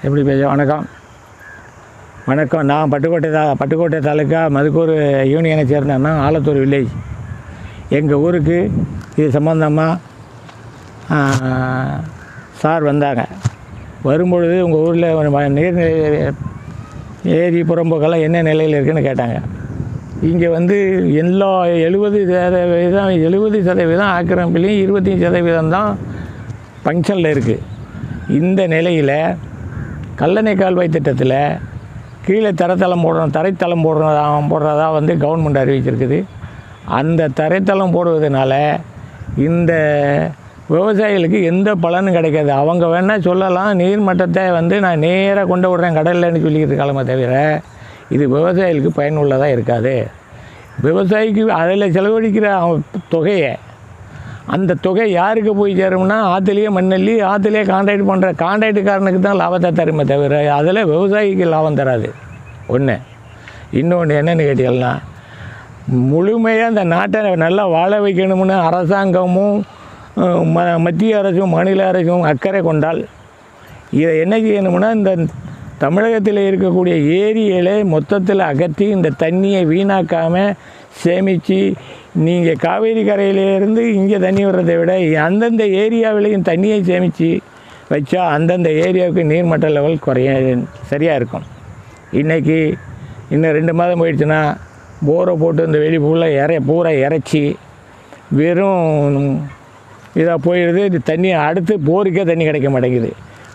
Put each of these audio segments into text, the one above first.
எப்படி பேச? வணக்கம். நான் பட்டுக்கோட்டை தாலுக்கா மதுக்கூர் யூனியனை சேர்ந்தேன்னா ஆலத்தூர் வில்லேஜ். எங்கள் ஊருக்கு இது சம்மந்தமாக சார் வந்தாங்க. வரும்பொழுது உங்கள் ஊரில் நீர்நிலை ஏரி புறம்போக்கெல்லாம் என்ன நிலையில் இருக்குதுன்னு கேட்டாங்க. இங்கே எல்லா 70% ஆக்கிரமிப்புலையும் 25% தான் ஃபங்க்ஷனில் இருக்குது. இந்த நிலையில் கல்லணை கால்வாய் திட்டத்தில் கீழே தரைத்தளம் போடுறதா கவர்மெண்ட் அறிவிச்சிருக்குது. அந்த தரைத்தளம் போடுவதனால இந்த விவசாயிகளுக்கு எந்த பலனும் கிடைக்காது. அவங்க வேணால் சொல்லலாம், நீர்மட்டத்தை நான் நேராக கொண்டு விடுறேன் கடல்லன்னு சொல்லிக்கிட்டு இருக்காமே தவிர இது விவசாயிகளுக்கு பயனுள்ளதாக இருக்காது. விவசாயிக்கு அதில் செலவழிக்கிற தொகையை, அந்த தொகை யாருக்கு போய் சேரும்னா ஆற்றுலேயே மண்ணள்ளி ஆற்றுலேயே கான்ட்ராக்டுக்காரனுக்கு தான் லாபத்தை தருமே தவிர அதில் விவசாயிக்கு லாபம் தராது. ஒன்று. இன்னொன்று என்னென்னு கேட்டீங்கன்னா, முழுமையாக இந்த நாட்டை நல்லா வாழ வைக்கணும்னு அரசாங்கமும் மத்திய அரசும் மாநில அரசும் அக்கறை கொண்டால் இதை என்ன செய்யணும்னா, இந்த தமிழகத்தில் இருக்கக்கூடிய ஏரிகளை மொத்தத்தில் அகற்றி இந்த தண்ணியை வீணாக்காமல் சேமித்து, நீங்கள் காவேரி கரையிலேருந்து இங்கே தண்ணி வர்றதை விட அந்தந்த ஏரியாவிலையும் தண்ணியை சேமித்து வச்சா அந்தந்த ஏரியாவுக்கு நீர்மட்ட லெவல் சரியாக இருக்கும். இன்றைக்கி இன்னும் 2 மாதம் போயிடுச்சுன்னா போரை போட்டு இந்த வெளி பூரா இறைச்சி வெறும் இதாக போயிடுது. இது தண்ணி அடுத்து போருக்கே தண்ணி கிடைக்க மாட்டேங்குது.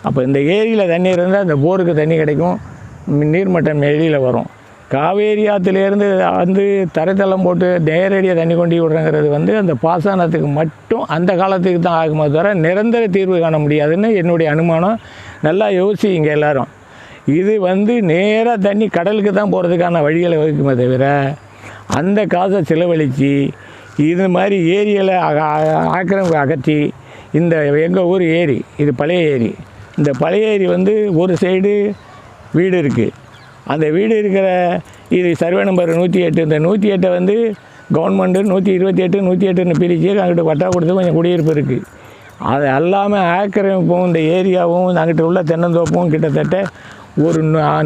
அப்போ இந்த ஏரியில் தண்ணி இருந்தால் அந்த போருக்கு தண்ணி கிடைக்கும், நீர்மட்டம் வெளியில் வரும். காவேரி ஆற்றுலேருந்து தரைத்தளம் போட்டு நேரடியாக தண்ணி கொண்டு விடுறங்கிறது அந்த பாசனத்துக்கு மட்டும் அந்த காலத்துக்கு தான் ஆகுமே தவிர நிரந்தர தீர்வு காண முடியாதுன்னு என்னுடைய அனுமானம். நல்லா யோசிங்க எல்லோரும். இது நேராக தண்ணி கடலுக்கு தான் போகிறதுக்கான வழிகளை வகுக்குமே தவிர அந்த காசை செலவழித்து இது மாதிரி ஏரிகளை ஆக்கிரமிப்பு அகற்றி இந்த எங்கள் ஊர் ஏரி, இது பழைய ஏரி. இந்த பழைய ஏரி ஒரு சைடு வீடு இருக்குது. அந்த வீடு இருக்கிற இது சர்வே நம்பர் 108. இந்த 108 கவர்மெண்ட்டு 128, 108ன்னு பிரித்து அங்கிட்டு பட்டா கொடுத்து கொஞ்சம் குடியிருப்பு இருக்குது. அது எல்லாமே ஆக்கிரமிப்பும் இந்த ஏரியாவும் அங்கிட்ட உள்ள தென்னந்தோப்பும் கிட்டத்தட்ட ஒரு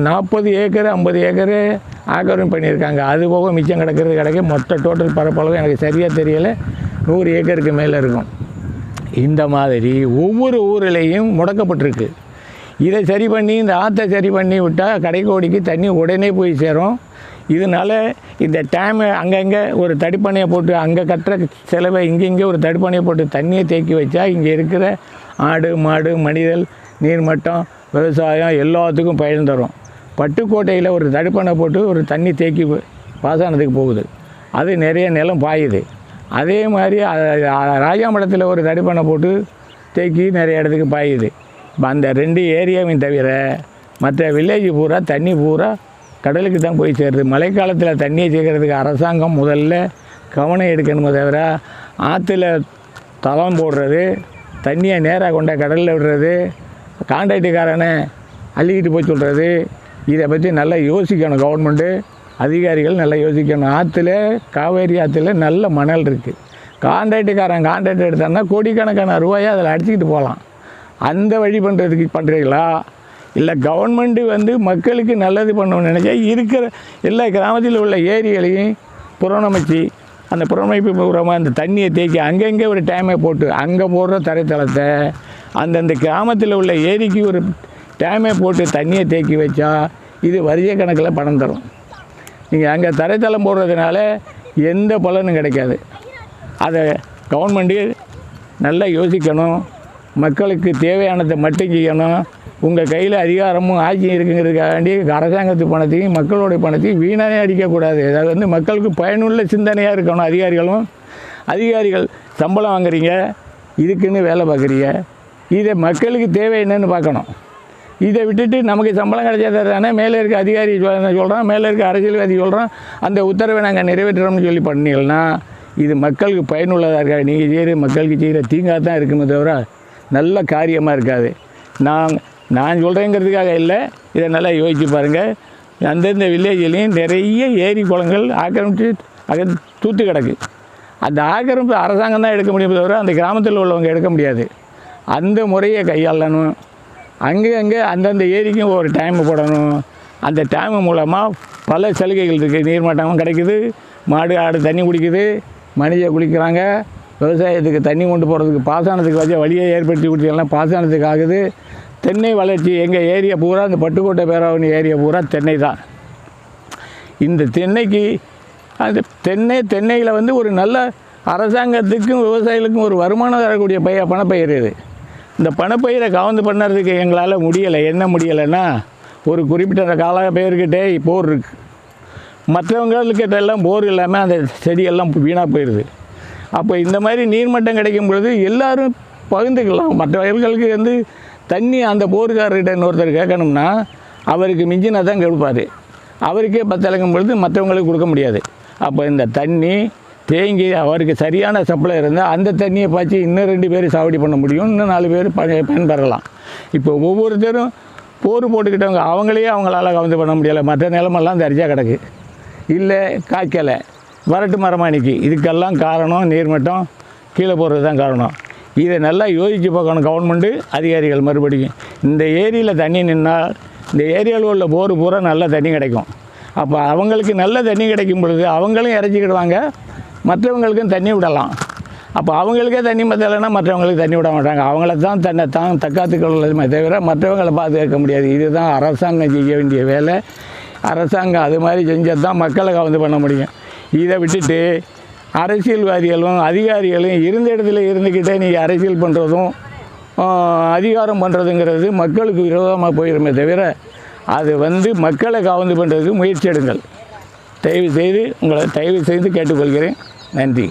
40 ஏக்கர் 50 ஏக்கர் ஆக்கிரமிப்பு பண்ணியிருக்காங்க. அது போக மிச்சம் கிடக்க மொத்த டோட்டல் பரப்பளவு எனக்கு சரியாக தெரியலை, 100 ஏக்கருக்கு மேலே இருக்கும். இந்த மாதிரி ஒவ்வொரு ஊரிலையும் முடக்கப்பட்டிருக்கு. இதை சரி பண்ணி இந்த ஆற்றை சரி பண்ணி விட்டால் கடைக்கோடிக்கு தண்ணி உடனே போய் சேரும். இதனால் இந்த டேமை அங்கங்கே ஒரு தடுப்பணையை போட்டு அங்கே கட்டுற செலவை இங்கே ஒரு தடுப்பணையை போட்டு தண்ணியை தேக்கி வச்சா இங்கே இருக்கிற ஆடு மாடு மனிதல் நீர்மட்டம் விவசாயம் எல்லாத்துக்கும் பயன் தரும். பட்டுக்கோட்டையில் ஒரு தடுப்பணை போட்டு ஒரு தண்ணி தேக்கி பாசனத்துக்கு போகுது, அது நிறைய நிலம் பாயுது. அதே மாதிரி ராஜாமடத்தில் ஒரு தடுப்பணை போட்டு தேக்கி நிறைய இடத்துக்கு பாயுது. அந்த 2 ஏரியாவையும் தவிர மற்ற வில்லேஜ் பூரா தண்ணி பூரா கடலுக்கு தான் போய் சேருது. மழைக்காலத்தில் தண்ணியை சேர்க்கறதுக்கு அரசாங்கம் முதல்ல கவனம் எடுக்கணுமே தவிர ஆற்றுல தளம் போடுறது, தண்ணியை நேராக கொண்ட கடலில் விடுறது, கான்ட்ராக்டுக்காரனை அள்ளிக்கிட்டு போய் சொல்கிறது, இதை பற்றி நல்லா யோசிக்கணும். கவர்மெண்ட்டு அதிகாரிகள் நல்லா யோசிக்கணும். ஆற்றுல காவேரி ஆற்றுல நல்ல மணல் இருக்குது. கான்ட்ராக்ட் எடுத்தாங்கன்னா கோடிக்கணக்கான ரூபாயை அதில் அடிச்சுக்கிட்டு போகலாம். அந்த வழி பண்ணுறீங்களா? இல்லை கவர்மெண்ட்டு மக்களுக்கு நல்லது பண்ணணும்னு நினச்சா இருக்கிற எல்லா கிராமத்தில் உள்ள ஏரிகளையும் புறணமைச்சு அந்த புறமைப்பு பூர்வமாக அந்த தண்ணியை தேக்கி அங்கங்கே ஒரு டேமை போட்டு அங்கே போடுற தரைத்தளத்தை அந்தந்த கிராமத்தில் உள்ள ஏரிக்கு ஒரு டேமை போட்டு தண்ணியை தேக்கி வச்சா இது வரிய கணக்கில் பணம் தரும். நீங்கள் அங்கே தரைத்தளம் போடுறதுனால எந்த பலனும் கிடைக்காது. அதை கவர்மெண்ட்டு நல்லா யோசிக்கணும். மக்களுக்கு தேவையானதை மட்டும் செய்யணும். உங்கள் கையில் அதிகாரமும் ஆட்சியும் இருக்குங்கிறதுக்காண்டி அரசாங்கத்து பணத்தையும் மக்களுடைய பணத்தையும் வீணானே அடிக்கக்கூடாது. அதாவது மக்களுக்கு பயனுள்ள சிந்தனையாக இருக்கணும். அதிகாரிகள் சம்பளம் வாங்குறீங்க, இதுக்குன்னு வேலை பார்க்குறீங்க, இதை மக்களுக்கு தேவை என்னன்னு பார்க்கணும். இதை விட்டுட்டு நமக்கு சம்பளம் கிடைச்சா தானே மேலே இருக்க அதிகாரி சொல்கிறான், மேலே இருக்க அரசியல்வாதி சொல்கிறான், அந்த உத்தரவை நாங்கள் நிறைவேற்றுறோம்னு சொல்லி பண்ணீங்கன்னா இது மக்களுக்கு பயனுள்ளதாக இருக்காது. நீங்கள் செய்கிற மக்களுக்கு செய்கிற தீங்காக தான் இருக்குமே தவிர நல்ல காரியமாக இருக்காது. நான் சொல்கிறேங்கிறதுக்காக இல்லை, இதை நல்லா யோசிச்சு பாருங்கள். அந்தந்த வில்லேஜ்லேயும் நிறைய ஏரி குளங்கள் ஆக்கிரமித்து தூத்து கிடக்கு. அந்த ஆக்கிரமிப்பு அரசாங்கம் தான் எடுக்க முடியும் தவிர அந்த கிராமத்தில் உள்ளவங்க எடுக்க முடியாது. அந்த முறையை கையாளணும். அங்கே அந்தந்த ஏரிக்கும் ஒரு டைம் போடணும். அந்த டைம் மூலமாக பல சலுகைகள் இருக்குது. நீர்மட்டமும் கிடைக்குது, மாடு ஆடு தண்ணி குடிக்குது, மனித குளிக்கிறாங்க, விவசாயத்துக்கு தண்ணி கொண்டு போகிறதுக்கு பாசனத்துக்கு வழியை ஏற்படுத்தி கொடுத்தீங்கன்னா பாசனத்துக்கு ஆகுது. தென்னை வளர்ச்சி எங்கள் ஏரியா பூரா, இந்த பட்டுக்கோட்டை பேராவணி ஏரியா பூரா தென்னை தான். இந்த தென்னைக்கு அந்த தென்னையில் வந்து ஒரு நல்ல அரசாங்கத்துக்கும் விவசாயிகளுக்கும் ஒரு வருமானம் தரக்கூடிய பணப்பயிர் இது. இந்த பணப்பயிரை கவர்ந்து பண்ணுறதுக்கு எங்களால் முடியலை. என்ன முடியலைன்னா, ஒரு குறிப்பிட்ட கால பேர்கிட்டே போர் இருக்குது. மற்றவங்கக்கிட்ட எல்லாம் போர் இல்லாமல் அந்த செடியெல்லாம் வீணாக போயிடுது. அப்போ இந்த மாதிரி நீர்மட்டம் கிடைக்கும் பொழுது எல்லோரும் பகிர்ந்துக்கலாம். மற்றவர்களுக்கு வந்து தண்ணி அந்த போர்காரர்கிட்ட இன்னொருத்தர் கேட்கணும்னா அவருக்கு மிஞ்சினா தான் கொடுப்பார். அவருக்கே பத்தலைங்கும் பொழுது மற்றவங்களுக்கு கொடுக்க முடியாது. அப்போ இந்த தண்ணி தேங்கி அவருக்கு சரியான சப்ளை இருந்தால் அந்த தண்ணியை பாய்ச்சி இன்னும் 2 பேர் சாவடி பண்ண முடியும், இன்னும் 4 பேர் பயன்பெறலாம். இப்போ ஒவ்வொருத்தரும் போர் போட்டுக்கிட்டவங்க அவங்களால கவர்ந்து பண்ண முடியலை. மற்ற நிலமெல்லாம் தரிச்சாக கிடக்கு, இல்லை காய்க்கலை, வரட்டு மரமானிக்கு. இதுக்கெல்லாம் காரணம் நீர்மட்டம் கீழே போடுறது தான் காரணம். இதை நல்லா யோசித்து பார்க்கணும் கவர்மெண்ட்டு அதிகாரிகள். மறுபடியும் இந்த ஏரியில் தண்ணி நின்னால் இந்த ஏரியாவில் உள்ள போர் பூரா நல்ல தண்ணி கிடைக்கும். அப்போ அவங்களுக்கு நல்ல தண்ணி கிடைக்கும் பொழுது அவங்களும் இறச்சிக்கிடுவாங்க, மற்றவங்களுக்கும் தண்ணி விடலாம். அப்போ அவங்களுக்கே தண்ணி பத்தலைன்னா மற்றவங்களுக்கு தண்ணி விட மாட்டாங்க. அவங்கள தான் தான் தற்காத்துக்கொள்ளதுமே தவிர மற்றவங்களை பாதுகாக்க முடியாது. இதுதான் அரசாங்கம் செய்ய வேண்டிய வேலை. அரசாங்கம் அது மாதிரி செஞ்சால் தான் மக்களை கவர்ந்து பண்ண முடியும். இதை விட்டுட்டு அரசியல்வாதிகளும் அதிகாரிகளும் இருந்த இடத்துல இருந்துக்கிட்டே நீங்கள் அரசியல் பண்ணுறதும் அதிகாரம் பண்ணுறதுங்கிறது மக்களுக்கு விரோதமாக போயிடுமே தவிர அது வந்து மக்களை கவர்ந்து பண்ணுறதுக்கு முயற்சி எடுங்கள். தயவு செய்து கேட்டுக்கொள்கிறேன். நன்றி.